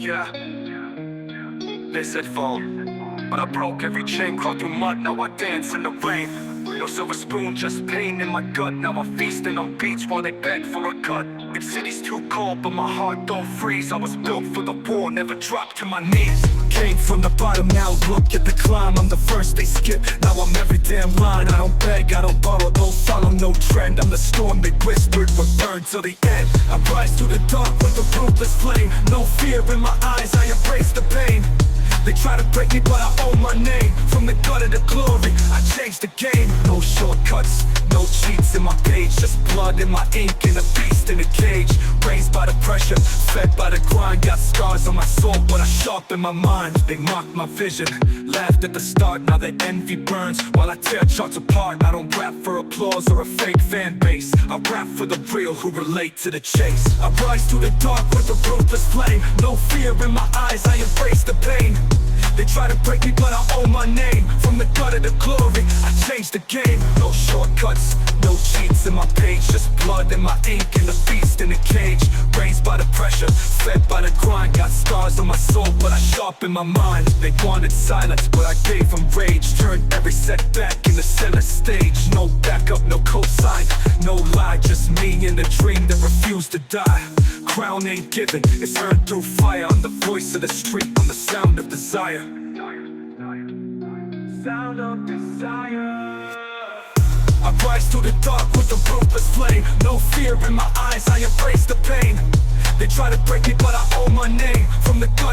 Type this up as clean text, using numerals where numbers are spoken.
Yeah, they said fall, but I broke every chain, crawled through mud, now I dance in the rain. No silver spoon, just pain in my gut. Now I'm feasting on beats while they beg for a cut. The city's too cold, but my heart don't freeze. I was built for the war, never dropped to my knees. Came from the bottom, now look at the climb. I'm the first they skip, now I'm every damn line. I don't beg, I don't borrow, don't follow no trend. I'm the storm they whispered, but burn till the end. I rise through the dark with a ruthless flame. No fear in my eyes, I embrace the pain. They try to break me, but I own my name. From the gutter to glory, I changed the game. No shortcuts, no cheats in my page. Just blood in my ink and a beast in a cage. Raised by the pressure, fed by the grind. Got scars on my soul, but I sharpen my mind. They mocked my vision, laughed at the start. Now their envy burns while I tear charts apart. I don't rap for applause or a fake fan base. I rap for the real who relate to the chase. I rise through the dark with a ruthless flame. No fear in my eyes, I embrace the pain. They try to break me, but I own my name. From the gutter to glory, I changed the game. No shortcuts, no cheats in my page. Just blood in my ink and a beast in a cage. Raised by the pressure, fed by the grind. Got scars on my soul, but I sharpen my mind. They wanted silence, but I gave them rage. Turned every setback into center stage. No backup, no cosign, no lie. Just me and a dream that refused to die. Crown ain't given, it's earned through fire. I'm the voice of the street, I'm the sound of desire. Sound of desire. I rise through the dark with a ruthless flame. No fear in my eyes, I embrace the pain. They try to break me, but I own my name. From the gun